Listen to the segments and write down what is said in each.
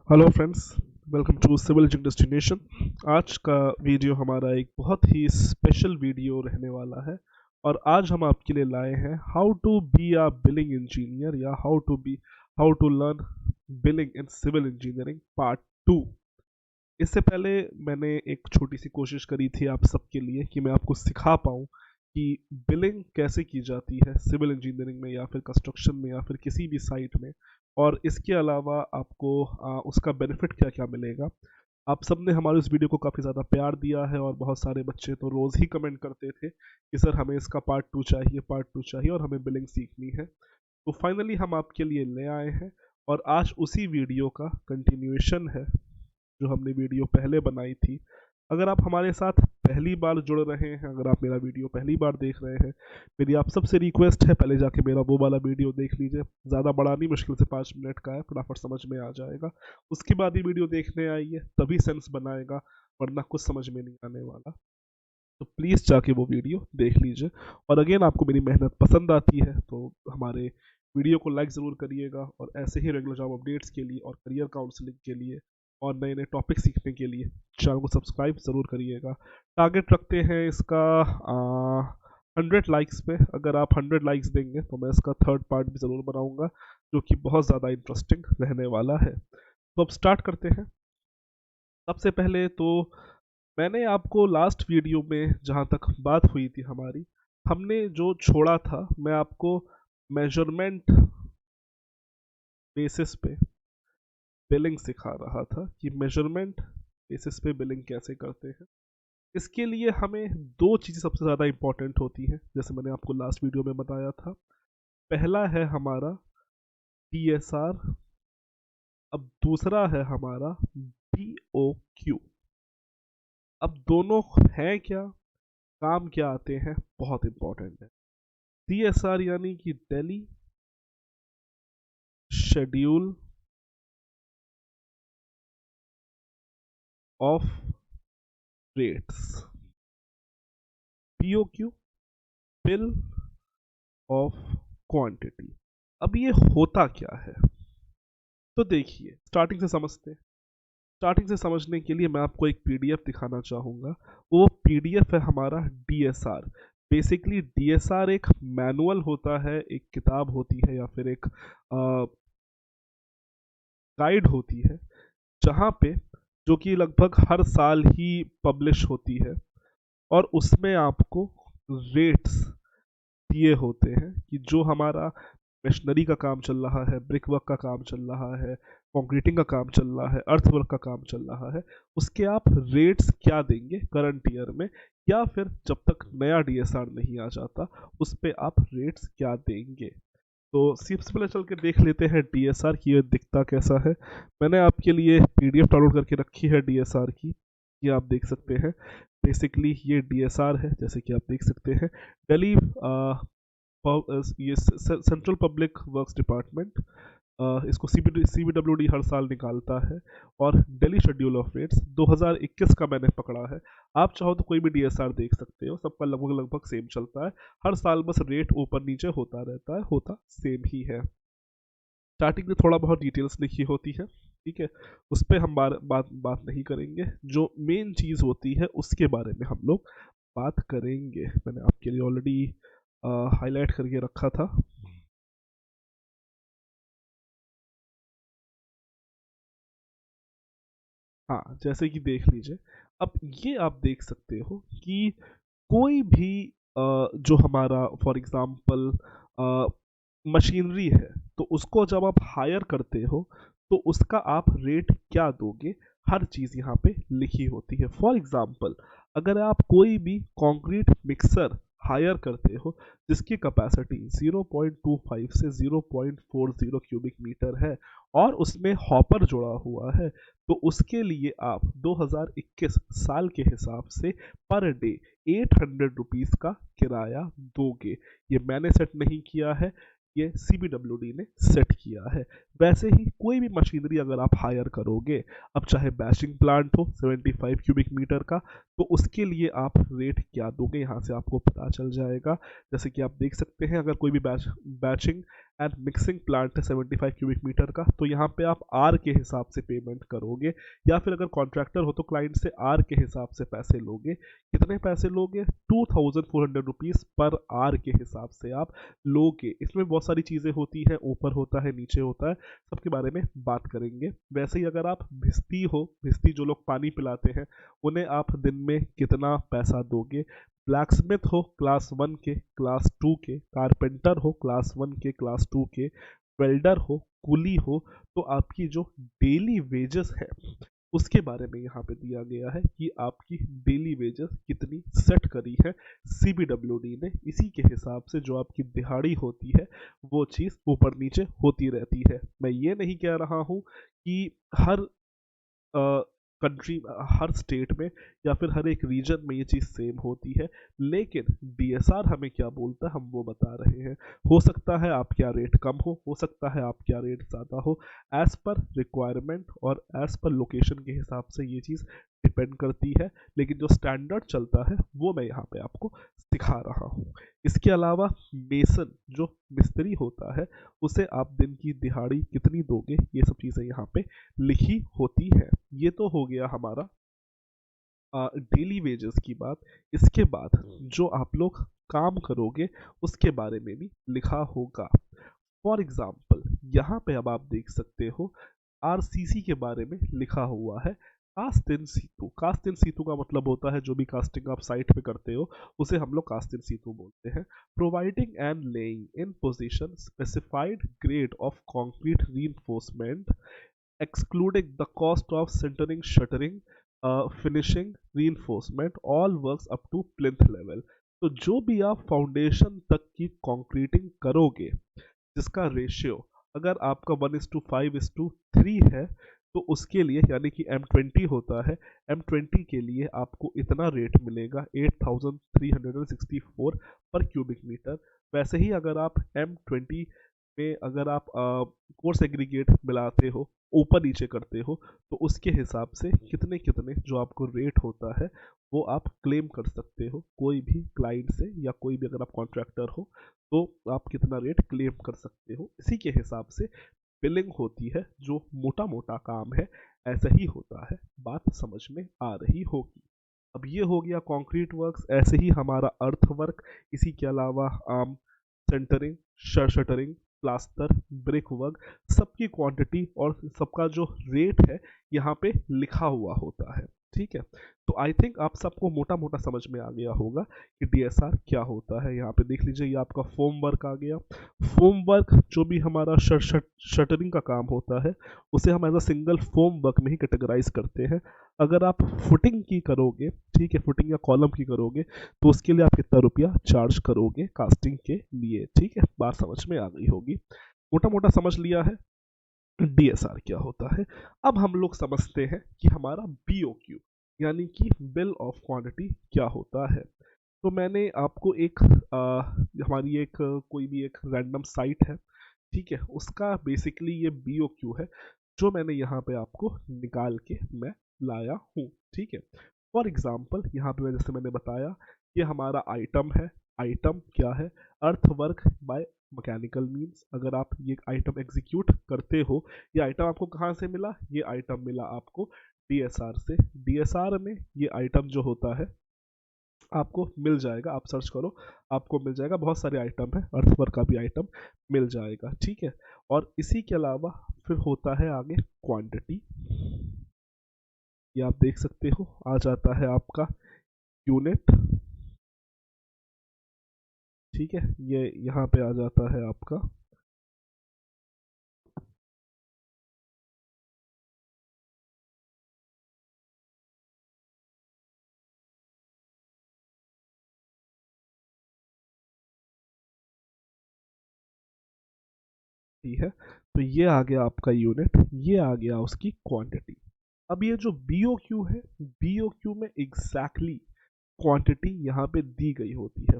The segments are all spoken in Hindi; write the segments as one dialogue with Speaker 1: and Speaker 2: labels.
Speaker 1: Hello friends, welcome to civil engineering destination. आज का वीडियो हमारा एक बहुत ही स्पेशल वीडियो रहने वाला है और आज हम आपके लिए लाए हैं how to be a billing engineer या how to learn billing in civil engineering part 2। इससे पहले मैंने एक छोटी सी कोशिश करी थी आप सबके लिए कि मैं आपको सिखा पाऊँ कि बिलिंग कैसे की जाती है सिविल इंजीनियरिंग में या फिर कंस्ट्रक्शन में या फिर किसी भी साइट में, और इसके अलावा आपको उसका बेनिफिट क्या क्या मिलेगा। आप सब ने हमारे इस वीडियो को काफ़ी ज़्यादा प्यार दिया है और बहुत सारे बच्चे तो रोज़ ही कमेंट करते थे कि सर हमें इसका पार्ट टू चाहिए और हमें बिलिंग सीखनी है। तो फाइनली हम आपके लिए ले आए हैं और आज उसी वीडियो का कंटिन्यूएशन है जो हमने वीडियो पहले बनाई थी। अगर आप हमारे साथ पहली बार जुड़ रहे हैं, अगर आप मेरा वीडियो पहली बार देख रहे हैं, मेरी आप सबसे रिक्वेस्ट है पहले जाके मेरा वो वाला वीडियो देख लीजिए। ज़्यादा बड़ा नहीं, मुश्किल से 5 मिनट का है, फटाफट समझ में आ जाएगा। उसके बाद ही वीडियो देखने आइए, तभी सेंस बनाएगा, वरना कुछ समझ में नहीं आने वाला। तो प्लीज़ जाके वो वीडियो देख लीजिए। और अगेन, आपको मेरी मेहनत पसंद आती है तो हमारे वीडियो को लाइक ज़रूर करिएगा और ऐसे ही रेगुलर जॉब अपडेट्स के लिए और करियर काउंसलिंग के लिए और नए नए टॉपिक सीखने के लिए चैनल को सब्सक्राइब ज़रूर करिएगा। टारगेट रखते हैं इसका 100 लाइक्स पे। अगर आप 100 लाइक्स देंगे तो मैं इसका थर्ड पार्ट भी ज़रूर बनाऊंगा जो कि बहुत ज़्यादा इंटरेस्टिंग रहने वाला है। तो अब स्टार्ट करते हैं। सबसे पहले तो मैंने आपको लास्ट वीडियो में जहाँ तक बात हुई थी हमारी, हमने जो छोड़ा था, मैं आपको मेजरमेंट बेसिस पे बिलिंग सिखा रहा था कि मेजरमेंट बेसिस पे बिलिंग कैसे करते हैं। इसके लिए हमें दो चीज़ें सबसे ज़्यादा इंपॉर्टेंट होती हैं, जैसे मैंने आपको लास्ट वीडियो में बताया था। पहला है हमारा DSR, अब दूसरा है हमारा BOQ। अब दोनों हैं क्या, काम क्या आते हैं, बहुत इंपॉर्टेंट है। DSR यानी कि Delhi schedule of rates, BOQ bill of quantity. अब ये होता क्या है, तो देखिए स्टार्टिंग से समझते हैं। स्टार्टिंग से समझने के लिए मैं आपको एक पीडीएफ दिखाना चाहूँगा। वो पीडीएफ है हमारा DSR। बेसिकली DSR एक मैनुअल होता है, एक किताब होती है या फिर एक गाइड होती है, जहाँ पे जो कि लगभग हर साल ही पब्लिश होती है और उसमें आपको रेट्स दिए होते हैं कि जो हमारा मशीनरी का काम चल रहा है, ब्रिक वर्क का काम चल रहा है, कंक्रीटिंग का काम चल रहा है, अर्थ वर्क का काम चल रहा है, उसके आप रेट्स क्या देंगे करंट ईयर में, या फिर जब तक नया DSR नहीं आ जाता उस पे आप रेट्स क्या देंगे। तो सबसे पहले चल के देख लेते हैं DSR की ये दिखता कैसा है। मैंने आपके लिए PDF डाउनलोड करके रखी है DSR की, ये आप देख सकते हैं। बेसिकली ये DSR है, जैसे कि आप देख सकते हैं। दिल्ली ये सेंट्रल पब्लिक वर्क्स डिपार्टमेंट इसको CBWD हर साल निकालता है। और दिल्ली शेड्यूल ऑफ रेट्स 2021 का मैंने पकड़ा है। आप चाहो तो कोई भी DSR देख सकते हो, सबका लगभग लगभग सेम चलता है। हर साल बस रेट ऊपर नीचे होता रहता है, होता सेम ही है। स्टार्टिंग में थोड़ा बहुत डिटेल्स लिखी होती है, ठीक है, उस पर हम बात नहीं करेंगे। जो मेन चीज़ होती है उसके बारे में हम लोग बात करेंगे। मैंने आपके लिए ऑलरेडी हाईलाइट करके रखा था। हाँ, जैसे कि देख लीजिए। अब ये आप देख सकते हो कि कोई भी जो हमारा फॉर एग्जांपल मशीनरी है, तो उसको जब आप हायर करते हो तो उसका आप रेट क्या दोगे, हर चीज़ यहाँ पे लिखी होती है। फॉर एग्जांपल, अगर आप कोई भी कंक्रीट मिक्सर हायर करते हो जिसकी कैपेसिटी 0.25 से 0.40 क्यूबिक मीटर है और उसमें हॉपर जुड़ा हुआ है, तो उसके लिए आप 2021 साल के हिसाब से पर डे 800 रुपीज़ का किराया दोगे। ये मैंने सेट नहीं किया है, ये CBWD ने सेट किया है। वैसे ही कोई भी मशीनरी अगर आप हायर करोगे, अब चाहे बैचिंग प्लांट हो 75 क्यूबिक मीटर का, तो उसके लिए आप रेट क्या दोगे यहाँ से आपको पता चल जाएगा। जैसे कि आप देख सकते हैं, अगर कोई भी बैचिंग एंड मिक्सिंग प्लांट है 75 क्यूबिक मीटर का, तो यहाँ पे आप आर के हिसाब से पेमेंट करोगे, या फिर अगर कॉन्ट्रैक्टर हो तो क्लाइंट से आर के हिसाब से पैसे लोगे। कितने पैसे लोगे? 2400 रुपीज़ पर आर के हिसाब से आप लोगे। इसमें बहुत सारी चीज़ें होती हैं, ऊपर होता है, नीचे होता है, सबके बारे में बात करेंगे। वैसे ही अगर आप भिस्ती हो, भिस्ती जो लोग पानी पिलाते हैं, उन्हें आप दिन में कितना पैसा दोगे। ब्लैकस्मिथ हो क्लास 1 के, क्लास 2 के, कारपेंटर हो क्लास 1 के, क्लास 2 के, वेल्डर हो, कुली हो, तो आपकी जो डेली वेजेस है उसके बारे में यहाँ पे दिया गया है कि आपकी डेली वेजेस कितनी सेट करी है सीबीडब्ल्यूडी ने। इसी के हिसाब से जो आपकी दिहाड़ी होती है वो चीज़ ऊपर नीचे होती रहती है। मैं ये नहीं कह रहा हूँ कि हर कंट्री, हर स्टेट में या फिर हर एक रीजन में ये चीज़ सेम होती है, लेकिन डीएसआर हमें क्या बोलता है हम वो बता रहे हैं। हो सकता है आप क्या रेट कम हो सकता है आप क्या रेट ज़्यादा हो, एज़ पर रिक्वायरमेंट और एज़ पर लोकेशन के हिसाब से ये चीज़ डिपेंड करती है, लेकिन जो स्टैंडर्ड चलता है वो मैं यहाँ पे आपको सिखा रहा हूँ। इसके अलावा मेसन जो मिस्त्री होता है उसे आप दिन की दिहाड़ी कितनी दोगे, ये सब चीज़ें यहाँ पे लिखी होती है। ये तो हो गया हमारा डेली वेजेस की बात। इसके बाद जो आप लोग काम करोगे उसके बारे में भी लिखा होगा। फॉर एग्जाम्पल यहाँ पे अब आप देख सकते हो आरसीसी के बारे में लिखा हुआ है। कास्ट इन सीतू, कास्ट इन सीतू का मतलब होता है जो भी कास्टिंग आप साइट पे करते हो उसे हम लोग कास्ट इन सीतू बोलते हैं। Providing and laying in position specified grade of concrete reinforcement excluding the cost of centering, shuttering, finishing, reinforcement, all works up to plinth level। तो जो भी आप फाउंडेशन तक की कंक्रीटिंग करोगे जिसका रेशियो अगर आपका 1:5:3 है तो उसके लिए यानी कि M20 होता है, M20 के लिए आपको इतना रेट मिलेगा 8364 पर क्यूबिक मीटर। वैसे ही अगर आप M20 में अगर आप कोर्स एग्रीगेट मिलाते हो, ऊपर नीचे करते हो, तो उसके हिसाब से कितने कितने जो आपको रेट होता है वो आप क्लेम कर सकते हो कोई भी क्लाइंट से, या कोई भी अगर आप कॉन्ट्रैक्टर हो तो आप कितना रेट क्लेम कर सकते हो। इसी के हिसाब से बिलिंग होती है। जो मोटा मोटा काम है ऐसा ही होता है, बात समझ में आ रही होगी। अब ये हो गया कंक्रीट वर्क्स। ऐसे ही हमारा अर्थ वर्क, इसी के अलावा centering, shuttering, plaster, brick work, सबकी क्वांटिटी और सबका जो रेट है यहाँ पे लिखा हुआ होता है। ठीक है, तो आई थिंक आप सबको मोटा मोटा समझ में आ गया होगा कि डीएसआर क्या होता है। यहाँ पे देख लीजिए, ये आपका फोम वर्क आ गया। फोम वर्क जो भी हमारा शटरिंग का काम होता है उसे हम as a single formwork में ही कैटेगराइज करते हैं। अगर आप फुटिंग की करोगे, ठीक है, फुटिंग या कॉलम की करोगे तो उसके लिए आप कितना रुपया चार्ज करोगे कास्टिंग के लिए। ठीक है, बात समझ में आ गई होगी, मोटा मोटा समझ लिया है डीएसआर क्या होता है। अब हम लोग समझते हैं कि हमारा बीओक्यू यानी कि बिल ऑफ क्वांटिटी क्या होता है। तो मैंने आपको एक हमारी एक कोई भी एक रैंडम साइट है, ठीक है, उसका बेसिकली ये बीओक्यू है जो मैंने यहाँ पे आपको निकाल के मैं लाया हूँ। ठीक है, फॉर एग्जाम्पल यहाँ पे जैसे मैंने बताया ये हमारा आइटम है। आइटम क्या है? अर्थ वर्क बाय मैकेनिकल मीन्स। अगर आप ये आइटम एग्जीक्यूट करते हो, ये आइटम आपको कहाँ से मिला? ये आइटम मिला आपको डीएसआर से। डीएसआर में ये आइटम जो होता है आपको मिल जाएगा, आप सर्च करो आपको मिल जाएगा, बहुत सारे आइटम है, अर्थवर्क का भी आइटम मिल जाएगा। ठीक है, और इसी के अलावा फिर होता है आगे क्वांटिटी। ये आप देख सकते हो आ जाता है आपका यूनिट। ठीक है, ये यहाँ पे आ जाता है आपका ठीक है, तो ये आ गया आपका यूनिट, ये आ गया उसकी क्वांटिटी। अब ये जो बीओक्यू है, बीओक्यू में एग्जैक्टली क्वांटिटी यहाँ पे दी गई होती है।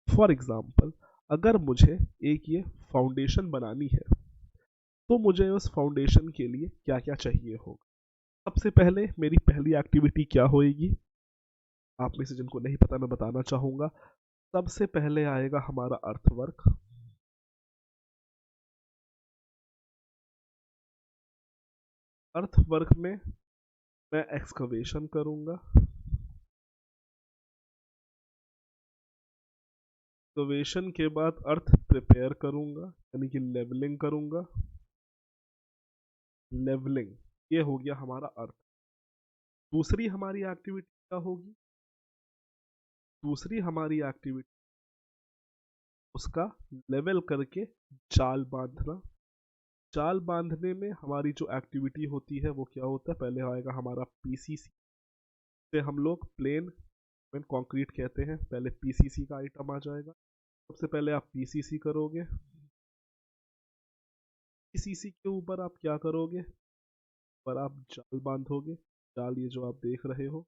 Speaker 1: फॉर एग्जाम्पल अगर मुझे एक ये फाउंडेशन बनानी है तो मुझे उस फाउंडेशन के लिए क्या क्या चाहिए होगा। सबसे पहले मेरी पहली एक्टिविटी क्या होएगी, आप में से जिनको नहीं पता मैं बताना चाहूँगा। सबसे पहले आएगा हमारा अर्थवर्क। अर्थ वर्क में मैं एक्सकवेशन करूंगा, एक्सकवेशन के बाद अर्थ प्रिपेयर करूंगा यानी कि लेवलिंग करूंगा, लेवलिंग ये हो गया हमारा अर्थ। दूसरी हमारी एक्टिविटी क्या होगी, दूसरी हमारी एक्टिविटी उसका लेवल करके जाल बांधना। जाल बांधने में हमारी जो एक्टिविटी होती है वो क्या होता है, पहले आएगा हमारा पीसीसी, से हम लोग प्लेन कंक्रीट कहते हैं, पहले पीसीसी का आइटम आ जाएगा। सबसे पहले आप पीसीसी करोगे, पीसीसी के ऊपर आप क्या करोगे, पर आप जाल बांधोगे। जाल ये जो आप देख रहे हो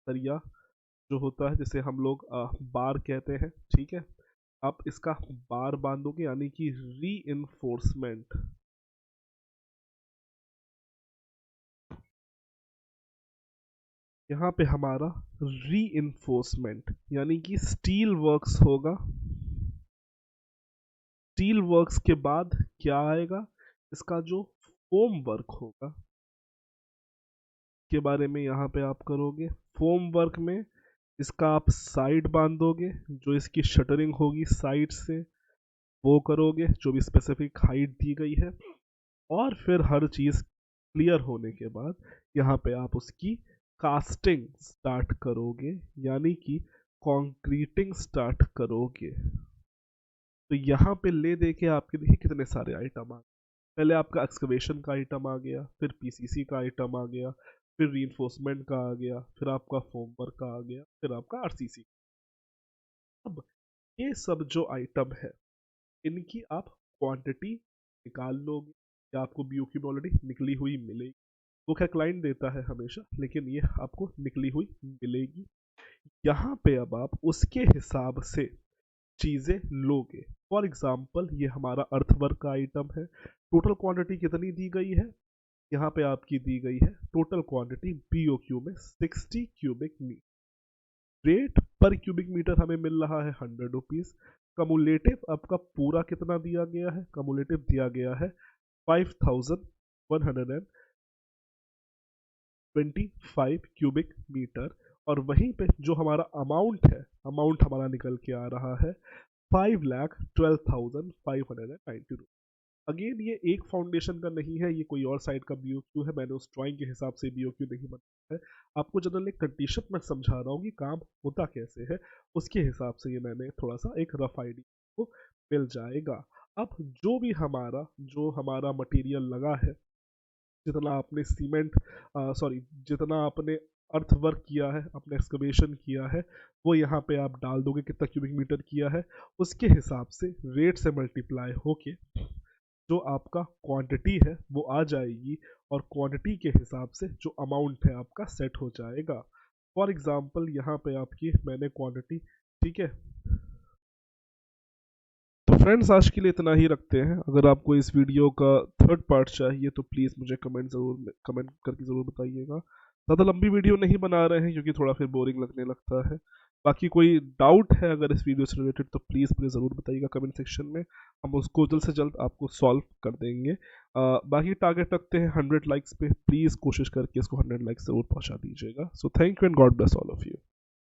Speaker 1: सरिया जो होता है जिसे हम लोग बार कहते हैं, ठीक है। आप इसका बार बांधोगे यानी कि री इन्फोर्समेंट। यहाँ पे हमारा री इन्फोर्समेंट यानी कि स्टील वर्क्स होगा। स्टील वर्क्स के बाद क्या आएगा, इसका जो फोम वर्क होगा के बारे में यहाँ पे आप करोगे। फोम वर्क में इसका आप साइड बांधोगे, जो इसकी शटरिंग होगी साइड से वो करोगे, जो भी स्पेसिफिक हाइट दी गई है। और फिर हर चीज़ क्लियर होने के बाद यहाँ पे आप उसकी कास्टिंग स्टार्ट करोगे यानी कि कंक्रीटिंग स्टार्ट करोगे। तो यहाँ पे ले दे के आपके देखिए कितने सारे आइटम आ गए। पहले आपका एक्सकवेशन का आइटम आ गया, फिर पीसीसी का आइटम आ गया, फिर रीइंफोर्समेंट का आ गया, फिर आपका फोम वर्क का आ गया, फिर आपका आरसीसी। अब ये सब जो आइटम है इनकी आप क्वांटिटी निकाल लोगे, या आपको बीओक्यू में ऑलरेडी निकली हुई मिलेगी। वो क्या क्लाइंट देता है हमेशा, लेकिन ये आपको निकली हुई मिलेगी। यहाँ पे अब आप उसके हिसाब से चीज़ें लोगे। फॉर एग्जाम्पल ये हमारा अर्थवर्क का आइटम है, टोटल क्वांटिटी कितनी दी गई है, यहाँ पे आपकी दी गई है टोटल क्वांटिटी बीओक्यू में 60 क्यूबिक मीटर। रेट पर क्यूबिक मीटर हमें मिल रहा है 100 रुपीज़। कमुलेटिव आपका पूरा कितना दिया गया है, कमुलेटिव दिया गया है 5125 क्यूबिक मीटर। और वहीं पे जो हमारा अमाउंट है, अमाउंट हमारा निकल के आ रहा है 5,12,590 रुपीज़। अगेन ये एक फाउंडेशन का नहीं है, ये कोई और साइड का बीओक्यू है, मैंने उस ड्राइंग के हिसाब से बीओक्यू नहीं बनाया है। आपको जनरल एक कंडीशन में समझा रहा हूँ कि काम होता कैसे है, उसके हिसाब से ये मैंने थोड़ा सा एक रफ आइडिया को मिल जाएगा। अब जो हमारा मटेरियल लगा है, जितना आपने सीमेंट सॉरी जितना आपने अर्थ वर्क किया है, अपने एक्सकवेशन किया है, वो यहाँ पे आप डाल दोगे कितना क्यूबिक मीटर किया है, उसके हिसाब से रेट से मल्टीप्लाई होके जो आपका क्वांटिटी है वो आ जाएगी, और क्वांटिटी के हिसाब से जो अमाउंट है आपका सेट हो जाएगा। फॉर एग्जांपल यहाँ पे आपकी मैंने क्वांटिटी, ठीक है। तो फ्रेंड्स आज के लिए इतना ही रखते हैं। अगर आपको इस वीडियो का थर्ड पार्ट चाहिए तो प्लीज़ मुझे कमेंट करके ज़रूर बताइएगा। ज़्यादा लंबी वीडियो नहीं बना रहे हैं क्योंकि थोड़ा फिर बोरिंग लगने लगता है। बाकी कोई डाउट है अगर इस वीडियो से रिलेटेड तो प्लीज़ मुझे ज़रूर बताइएगा कमेंट सेक्शन में, हम उसको जल्द से जल्द आपको सॉल्व कर देंगे। बाकी टारगेट रखते हैं 100 लाइक्स पे, प्लीज़ कोशिश करके इसको 100 लाइक्स ज़रूर पहुँचा दीजिएगा। So thank you and God bless all of you.